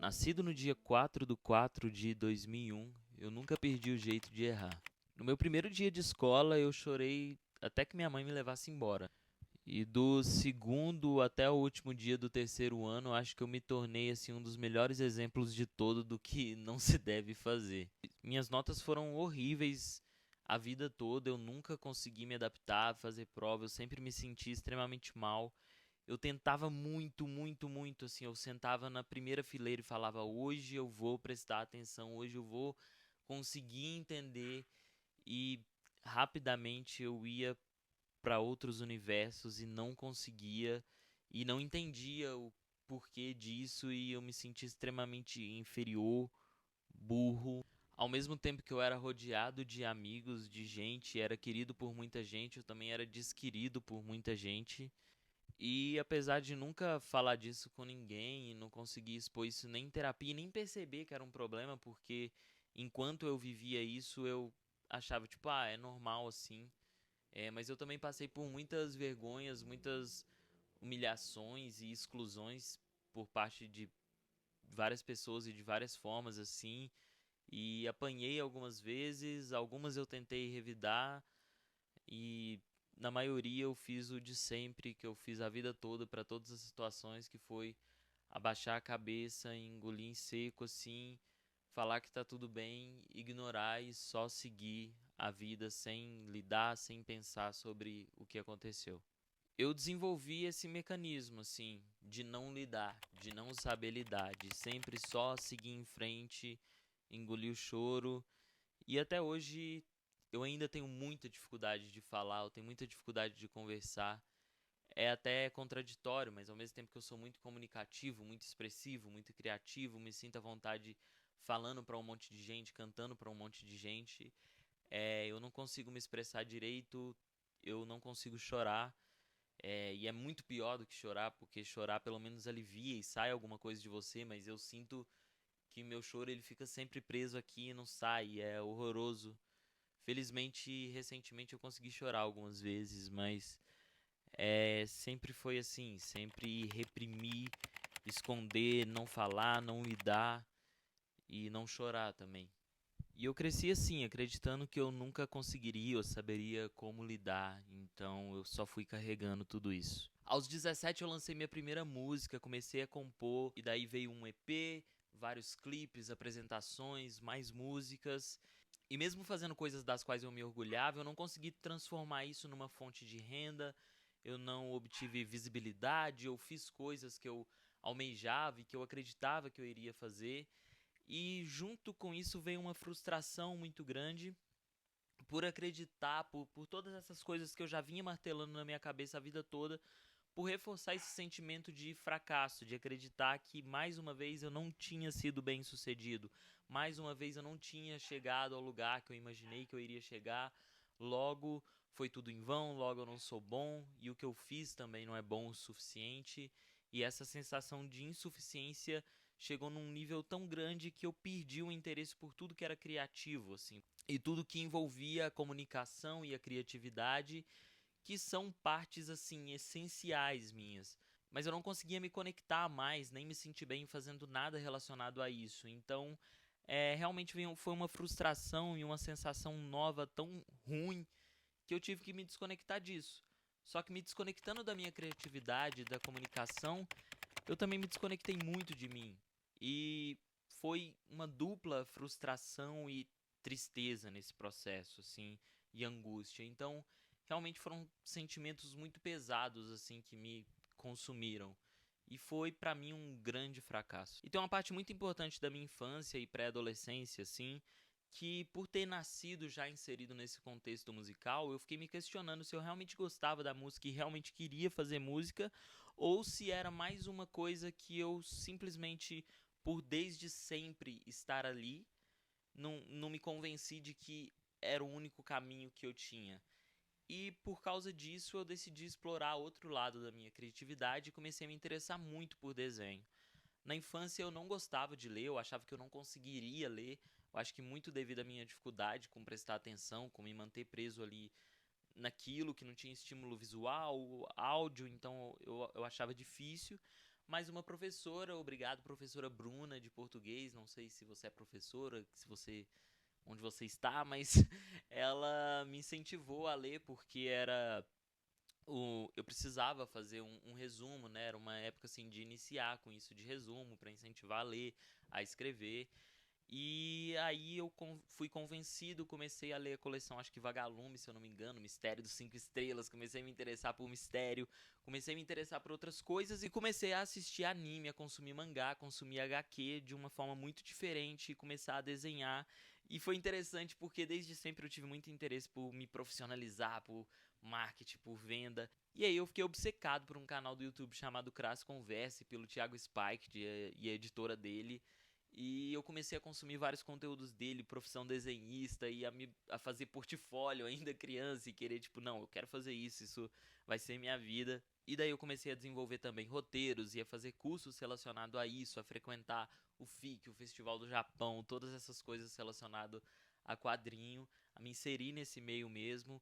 Nascido no dia 4/4/2001, eu nunca perdi o jeito de errar. No meu primeiro dia de escola, eu chorei até que minha mãe me levasse embora. E do segundo até o último dia do terceiro ano, acho que eu me tornei assim um dos melhores exemplos de todo do que não se deve fazer. Minhas notas foram horríveis a vida toda, eu nunca consegui me adaptar a fazer prova, eu sempre me senti extremamente mal. Eu tentava muito, muito, muito, assim, eu sentava na primeira fileira e falava: hoje eu vou prestar atenção, hoje eu vou conseguir entender, e rapidamente eu ia para outros universos e não conseguia e não entendia o porquê disso, e eu me sentia extremamente inferior, burro. Ao mesmo tempo que eu era rodeado de amigos, de gente, era querido por muita gente, eu também era desquerido por muita gente. E apesar de nunca falar disso com ninguém e não conseguir expor isso nem em terapia, e nem perceber que era um problema, porque enquanto eu vivia isso, eu achava, tipo, é normal assim. Mas eu também passei por muitas vergonhas, muitas humilhações e exclusões por parte de várias pessoas e de várias formas, assim. E apanhei algumas vezes, algumas eu tentei revidar, e na maioria eu fiz o de sempre, que eu fiz a vida toda para todas as situações, que foi abaixar a cabeça, engolir em seco assim, falar que tá tudo bem, ignorar e só seguir a vida sem lidar, sem pensar sobre o que aconteceu. Eu desenvolvi esse mecanismo assim de não lidar, de não saber lidar, de sempre só seguir em frente, engolir o choro, e até hoje eu ainda tenho muita dificuldade de falar, eu tenho muita dificuldade de conversar. É até contraditório, mas ao mesmo tempo que eu sou muito comunicativo, muito expressivo, muito criativo, me sinto à vontade falando para um monte de gente, cantando para um monte de gente, eu não consigo me expressar direito, eu não consigo chorar. E é muito pior do que chorar, porque chorar pelo menos alivia e sai alguma coisa de você, mas eu sinto que meu choro ele fica sempre preso aqui e não sai, é horroroso. Felizmente, recentemente eu consegui chorar algumas vezes, mas sempre foi assim, sempre reprimir, esconder, não falar, não lidar e não chorar também. E eu cresci assim, acreditando que eu nunca conseguiria ou saberia como lidar, então eu só fui carregando tudo isso. Aos 17 eu lancei minha primeira música, comecei a compor, e daí veio um EP, vários clipes, apresentações, mais músicas. E mesmo fazendo coisas das quais eu me orgulhava, eu não consegui transformar isso numa fonte de renda, eu não obtive visibilidade, eu fiz coisas que eu almejava e que eu acreditava que eu iria fazer. E junto com isso veio uma frustração muito grande por acreditar, por todas essas coisas que eu já vinha martelando na minha cabeça a vida toda, por reforçar esse sentimento de fracasso, de acreditar que mais uma vez eu não tinha sido bem sucedido, mais uma vez eu não tinha chegado ao lugar que eu imaginei que eu iria chegar, logo foi tudo em vão, logo eu não sou bom, e o que eu fiz também não é bom o suficiente, e essa sensação de insuficiência chegou num nível tão grande que eu perdi o interesse por tudo que era criativo, assim, e tudo que envolvia a comunicação e a criatividade, que são partes assim essenciais minhas. Mas eu não conseguia me conectar mais, nem me sentir bem fazendo nada relacionado a isso. Então, realmente foi uma frustração e uma sensação nova tão ruim que eu tive que me desconectar disso. Só que me desconectando da minha criatividade, da comunicação, eu também me desconectei muito de mim. E foi uma dupla frustração e tristeza nesse processo, assim, e angústia. Então, realmente foram sentimentos muito pesados, assim, que me consumiram. E foi pra mim um grande fracasso. E tem uma parte muito importante da minha infância e pré-adolescência, assim, que por ter nascido já inserido nesse contexto musical, eu fiquei me questionando se eu realmente gostava da música e realmente queria fazer música, ou se era mais uma coisa que eu simplesmente, por desde sempre estar ali, não me convenci de que era o único caminho que eu tinha. E por causa disso eu decidi explorar outro lado da minha criatividade e comecei a me interessar muito por desenho. Na infância eu não gostava de ler, eu achava que eu não conseguiria ler. Eu acho que muito devido à minha dificuldade com prestar atenção, com me manter preso ali naquilo que não tinha estímulo visual, áudio, então eu achava difícil. Mas uma professora, obrigado, professora Bruna de português, não sei se você é professora, se você onde você está, mas ela me incentivou a ler porque eu precisava fazer um resumo, né? Era uma época assim de iniciar com isso de resumo para incentivar a ler, a escrever. E aí eu fui convencido, comecei a ler a coleção, acho que Vagalume, se eu não me engano, Mistério dos Cinco Estrelas, comecei a me interessar por mistério, comecei a me interessar por outras coisas e comecei a assistir anime, a consumir mangá, a consumir HQ de uma forma muito diferente e começar a desenhar. E foi interessante porque desde sempre eu tive muito interesse por me profissionalizar, por marketing, por venda. E aí eu fiquei obcecado por um canal do YouTube chamado Crass Converse, pelo Thiago Spike e a editora dele. E eu comecei a consumir vários conteúdos dele, profissão desenhista, e a fazer portfólio ainda criança e querer, tipo, não, eu quero fazer isso vai ser minha vida. E daí eu comecei a desenvolver também roteiros e a fazer cursos relacionados a isso, a frequentar o FIC, o Festival do Japão, todas essas coisas relacionadas a quadrinho, a me inserir nesse meio mesmo.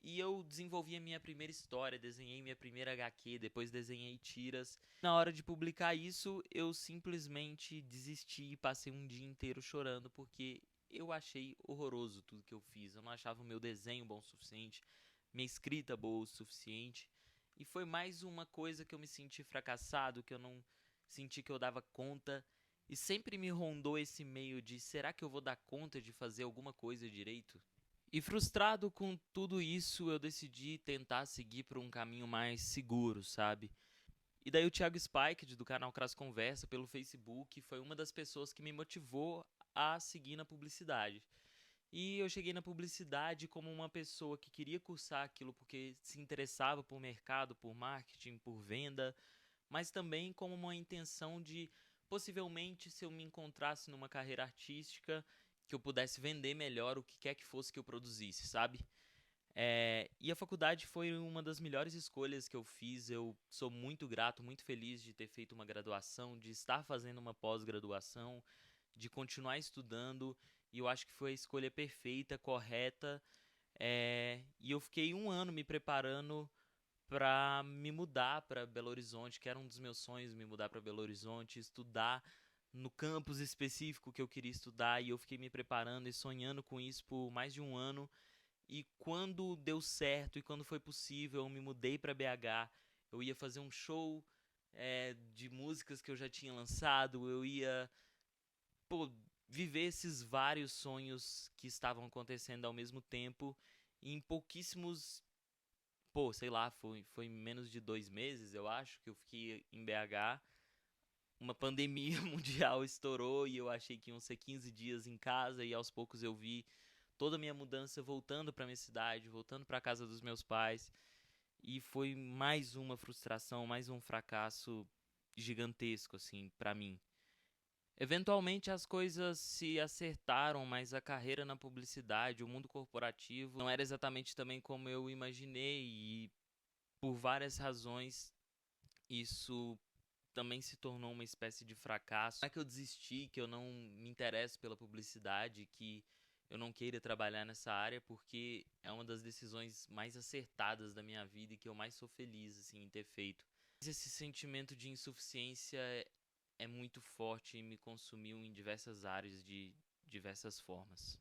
E eu desenvolvi a minha primeira história, desenhei minha primeira HQ, depois desenhei tiras. Na hora de publicar isso, eu simplesmente desisti e passei um dia inteiro chorando porque eu achei horroroso tudo que eu fiz. Eu não achava o meu desenho bom o suficiente, minha escrita boa o suficiente. E foi mais uma coisa que eu me senti fracassado, que eu não senti que eu dava conta. E sempre me rondou esse meio de: será que eu vou dar conta de fazer alguma coisa direito? E frustrado com tudo isso, eu decidi tentar seguir por um caminho mais seguro, sabe? E daí o Thiago Spike, do canal Cras Conversa, pelo Facebook, foi uma das pessoas que me motivou a seguir na publicidade. E eu cheguei na publicidade como uma pessoa que queria cursar aquilo porque se interessava por mercado, por marketing, por venda, mas também como uma intenção de, possivelmente, se eu me encontrasse numa carreira artística, que eu pudesse vender melhor o que quer que fosse que eu produzisse, sabe? E a faculdade foi uma das melhores escolhas que eu fiz. Eu sou muito grato, muito feliz de ter feito uma graduação, de estar fazendo uma pós-graduação, de continuar estudando. E eu acho que foi a escolha perfeita, correta. E eu fiquei um ano me preparando para me mudar para Belo Horizonte, que era um dos meus sonhos, me mudar para Belo Horizonte, estudar no campus específico que eu queria estudar. E eu fiquei me preparando e sonhando com isso por mais de um ano. E quando deu certo e quando foi possível, eu me mudei para BH. Eu ia fazer um show de músicas que eu já tinha lançado. Eu ia, pô, viver esses vários sonhos que estavam acontecendo ao mesmo tempo. E em pouquíssimos, sei lá, foi menos de 2 meses, eu acho, que eu fiquei em BH. Uma pandemia mundial estourou e eu achei que iam ser 15 dias em casa. E aos poucos eu vi toda a minha mudança voltando para minha cidade, voltando para casa dos meus pais, e foi mais uma frustração, mais um fracasso gigantesco assim para mim. Eventualmente as coisas se acertaram, mas a carreira na publicidade, o mundo corporativo, não era exatamente também como eu imaginei e por várias razões isso também se tornou uma espécie de fracasso. Não é que eu desisti, que eu não me interesso pela publicidade, que eu não queira trabalhar nessa área, porque é uma das decisões mais acertadas da minha vida e que eu mais sou feliz assim, em ter feito. Mas esse sentimento de insuficiência é muito forte e me consumiu em diversas áreas de diversas formas.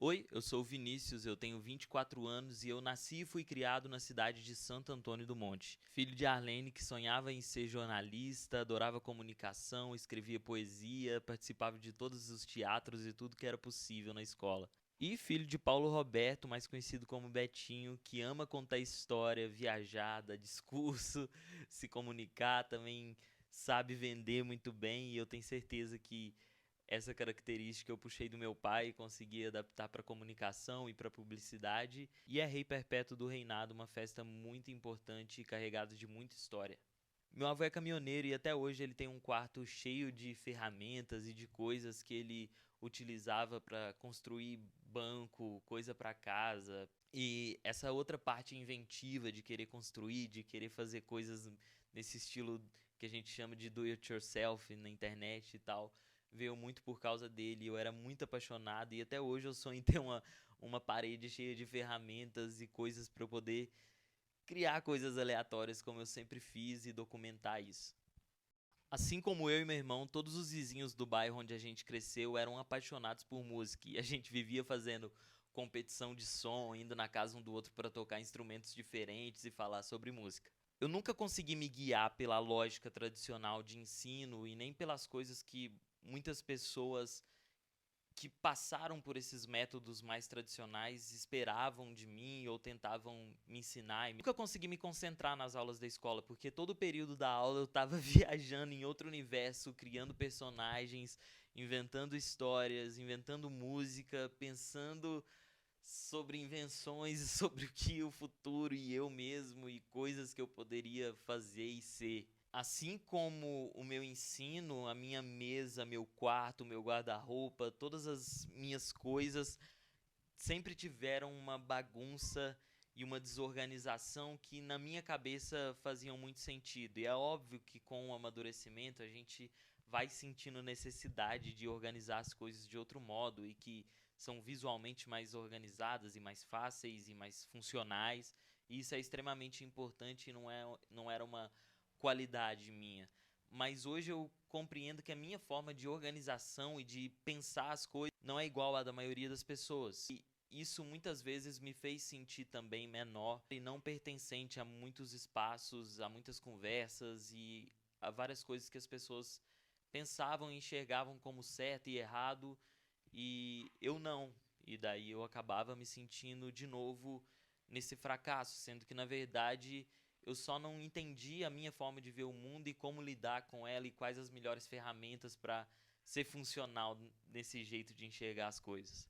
Oi, eu sou o Vinícius, eu tenho 24 anos e eu nasci e fui criado na cidade de Santo Antônio do Monte. Filho de Arlene, que sonhava em ser jornalista, adorava comunicação, escrevia poesia, participava de todos os teatros e tudo que era possível na escola. E filho de Paulo Roberto, mais conhecido como Betinho, que ama contar história, viajar, dar discurso, se comunicar, também sabe vender muito bem, e eu tenho certeza que essa característica eu puxei do meu pai e consegui adaptar para comunicação e para publicidade. E é Rei Perpétuo do Reinado, uma festa muito importante e carregada de muita história. Meu avô é caminhoneiro e até hoje ele tem um quarto cheio de ferramentas e de coisas que ele utilizava para construir banco, coisa para casa. E essa outra parte inventiva de querer construir, de querer fazer coisas nesse estilo que a gente chama de do it yourself na internet e tal, veio muito por causa dele. Eu era muito apaixonado e até hoje eu sonho em ter uma parede cheia de ferramentas e coisas para eu poder criar coisas aleatórias como eu sempre fiz e documentar isso. Assim como eu e meu irmão, todos os vizinhos do bairro onde a gente cresceu eram apaixonados por música e a gente vivia fazendo competição de som, indo na casa um do outro para tocar instrumentos diferentes e falar sobre música. Eu nunca consegui me guiar pela lógica tradicional de ensino e nem pelas coisas que muitas pessoas que passaram por esses métodos mais tradicionais esperavam de mim ou tentavam me ensinar. E nunca consegui me concentrar nas aulas da escola, porque todo o período da aula eu estava viajando em outro universo, criando personagens, inventando histórias, inventando música, pensando sobre invenções e sobre o que o futuro e eu mesmo e coisas que eu poderia fazer e ser. Assim como o meu ensino, a minha mesa, meu quarto, meu guarda-roupa, todas as minhas coisas sempre tiveram uma bagunça e uma desorganização que na minha cabeça faziam muito sentido. E é óbvio que com o amadurecimento a gente vai sentindo necessidade de organizar as coisas de outro modo e que são visualmente mais organizadas e mais fáceis e mais funcionais. E isso é extremamente importante e não era uma qualidade minha. Mas hoje eu compreendo que a minha forma de organização e de pensar as coisas não é igual à da maioria das pessoas. E isso muitas vezes me fez sentir também menor e não pertencente a muitos espaços, a muitas conversas e a várias coisas que as pessoas pensavam e enxergavam como certo e errado e eu não. E daí eu acabava me sentindo de novo nesse fracasso, sendo que na verdade eu só não entendi a minha forma de ver o mundo e como lidar com ela e quais as melhores ferramentas para ser funcional nesse jeito de enxergar as coisas.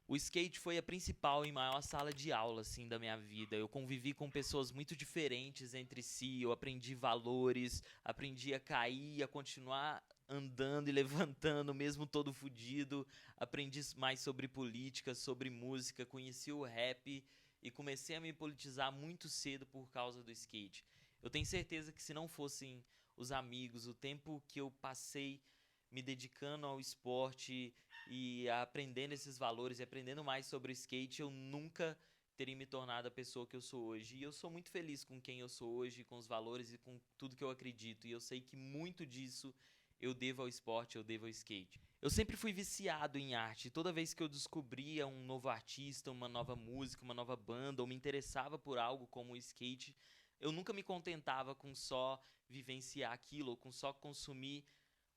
O skate foi a principal e maior sala de aula assim da minha vida. Eu convivi com pessoas muito diferentes entre si, eu aprendi valores, aprendi a cair, a continuar andando e levantando mesmo todo fudido. Aprendi mais sobre política, sobre música, conheci o rap e comecei a me politizar muito cedo por causa do skate. Eu tenho certeza que se não fossem os amigos, o tempo que eu passei me dedicando ao esporte e aprendendo esses valores e aprendendo mais sobre o skate, eu nunca teria me tornado a pessoa que eu sou hoje. E eu sou muito feliz com quem eu sou hoje, com os valores e com tudo que eu acredito. E eu sei que muito disso eu devo ao esporte, eu devo ao skate. Eu sempre fui viciado em arte. Toda vez que eu descobria um novo artista, uma nova música, uma nova banda, ou me interessava por algo como o skate, eu nunca me contentava com só vivenciar aquilo, ou com só consumir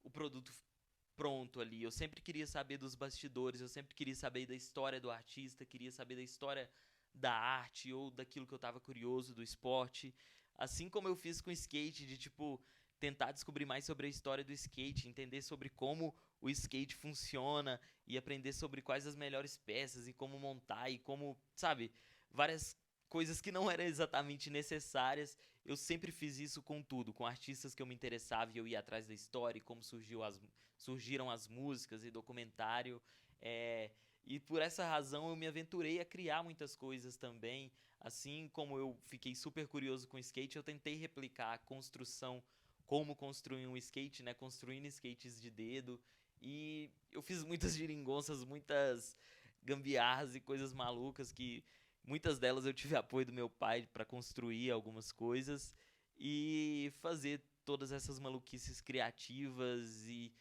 o produto pronto ali. Eu sempre queria saber dos bastidores, eu sempre queria saber da história do artista, queria saber da história da arte ou daquilo que eu tava curioso do esporte. Assim como eu fiz com o skate, de tipo tentar descobrir mais sobre a história do skate, entender sobre como o skate funciona e aprender sobre quais as melhores peças e como montar e como, sabe, várias coisas que não eram exatamente necessárias. Eu sempre fiz isso com tudo, com artistas que eu me interessava e eu ia atrás da história e como surgiram as músicas e documentário. E por essa razão eu me aventurei a criar muitas coisas também. Assim como eu fiquei super curioso com skate, eu tentei replicar a construção, como construir um skate, né? Construindo skates de dedo. E eu fiz muitas geringonças, muitas gambiarras e coisas malucas que muitas delas eu tive apoio do meu pai para construir algumas coisas e fazer todas essas maluquices criativas e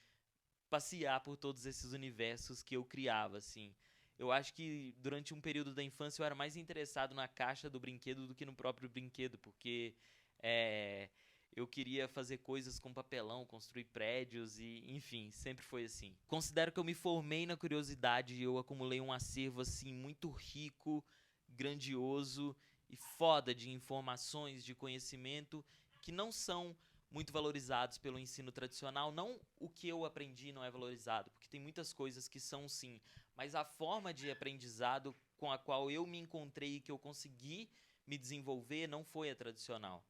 passear por todos esses universos que eu criava, assim. Eu acho que durante um período da infância eu era mais interessado na caixa do brinquedo do que no próprio brinquedo, porque é, eu queria fazer coisas com papelão, construir prédios e, enfim, sempre foi assim. Considero que eu me formei na curiosidade e eu acumulei um acervo assim muito rico, grandioso e foda de informações, de conhecimento que não são muito valorizados pelo ensino tradicional. Não o que eu aprendi não é valorizado, porque tem muitas coisas que são sim, mas a forma de aprendizado com a qual eu me encontrei e que eu consegui me desenvolver não foi a tradicional.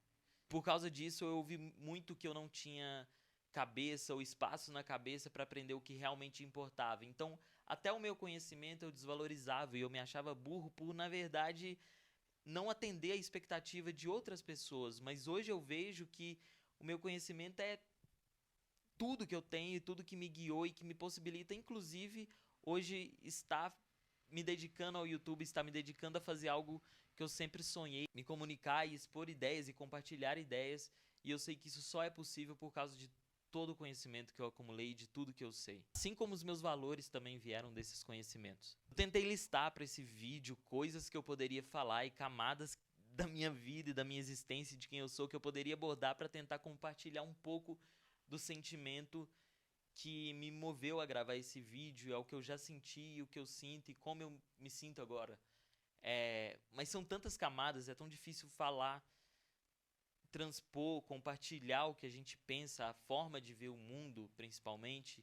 Por causa disso, eu ouvi muito que eu não tinha cabeça ou espaço na cabeça para aprender o que realmente importava. Então, até o meu conhecimento eu desvalorizava e eu me achava burro por, na verdade, não atender a expectativa de outras pessoas. Mas hoje eu vejo que o meu conhecimento é tudo que eu tenho, tudo que me guiou e que me possibilita, inclusive, hoje estar me dedicando ao YouTube, estar me dedicando a fazer algo que eu sempre sonhei, me comunicar e expor ideias e compartilhar ideias, e eu sei que isso só é possível por causa de todo o conhecimento que eu acumulei, de tudo que eu sei. Assim como os meus valores também vieram desses conhecimentos. Eu tentei listar para esse vídeo coisas que eu poderia falar e camadas da minha vida e da minha existência, de quem eu sou, que eu poderia abordar para tentar compartilhar um pouco do sentimento que me moveu a gravar esse vídeo, é o que eu já senti, o que eu sinto e como eu me sinto agora. Mas são tantas camadas, é tão difícil falar, transpor, compartilhar o que a gente pensa, a forma de ver o mundo, principalmente,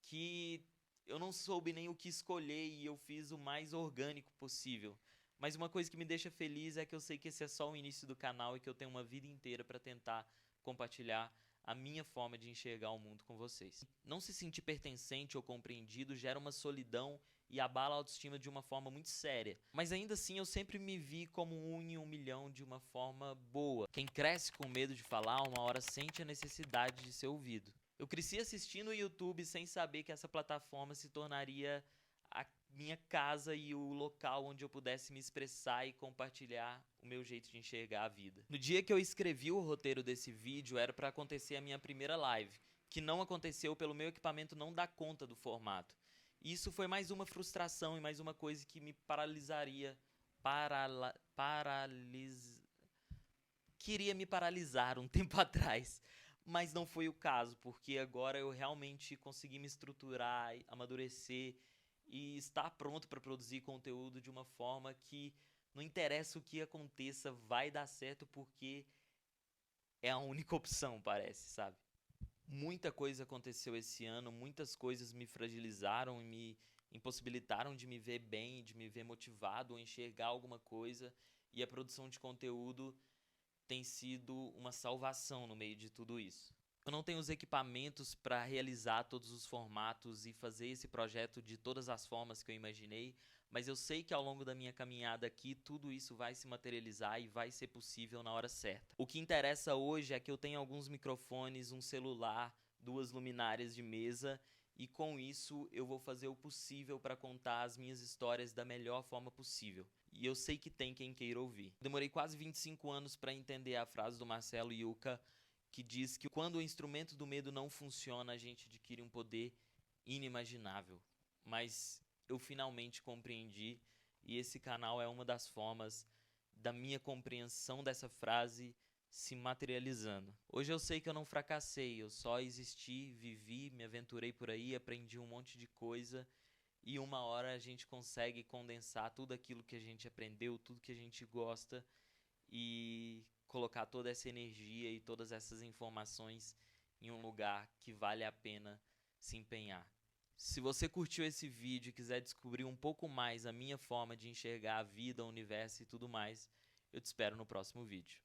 que eu não soube nem o que escolher e eu fiz o mais orgânico possível. Mas uma coisa que me deixa feliz é que eu sei que esse é só o início do canal e que eu tenho uma vida inteira para tentar compartilhar a minha forma de enxergar o mundo com vocês. Não se sentir pertencente ou compreendido gera uma solidão e abala a autoestima de uma forma muito séria. Mas ainda assim eu sempre me vi como um em um milhão de uma forma boa. Quem cresce com medo de falar, uma hora sente a necessidade de ser ouvido. Eu cresci assistindo o YouTube sem saber que essa plataforma se tornaria a minha casa e o local onde eu pudesse me expressar e compartilhar o meu jeito de enxergar a vida. No dia que eu escrevi o roteiro desse vídeo, era para acontecer a minha primeira live, que não aconteceu pelo meu equipamento não dar conta do formato. Isso foi mais uma frustração e mais uma coisa que me paralisaria, queria me paralisar um tempo atrás. Mas não foi o caso, porque agora eu realmente consegui me estruturar, amadurecer e estar pronto para produzir conteúdo de uma forma que não interessa o que aconteça, vai dar certo porque é a única opção, parece, sabe? Muita coisa aconteceu esse ano, muitas coisas me fragilizaram e me impossibilitaram de me ver bem, de me ver motivado ou enxergar alguma coisa, e a produção de conteúdo tem sido uma salvação no meio de tudo isso. Eu não tenho os equipamentos para realizar todos os formatos e fazer esse projeto de todas as formas que eu imaginei, mas eu sei que ao longo da minha caminhada aqui, tudo isso vai se materializar e vai ser possível na hora certa. O que interessa hoje é que eu tenho alguns microfones, um celular, 2 luminárias de mesa, e com isso eu vou fazer o possível para contar as minhas histórias da melhor forma possível. E eu sei que tem quem queira ouvir. Demorei quase 25 anos para entender a frase do Marcelo Yuca, que diz que quando o instrumento do medo não funciona, a gente adquire um poder inimaginável. Mas eu finalmente compreendi, e esse canal é uma das formas da minha compreensão dessa frase se materializando. Hoje eu sei que eu não fracassei, eu só existi, vivi, me aventurei por aí, aprendi um monte de coisa, e uma hora a gente consegue condensar tudo aquilo que a gente aprendeu, tudo que a gente gosta, e colocar toda essa energia e todas essas informações em um lugar que vale a pena se empenhar. Se você curtiu esse vídeo e quiser descobrir um pouco mais a minha forma de enxergar a vida, o universo e tudo mais, eu te espero no próximo vídeo.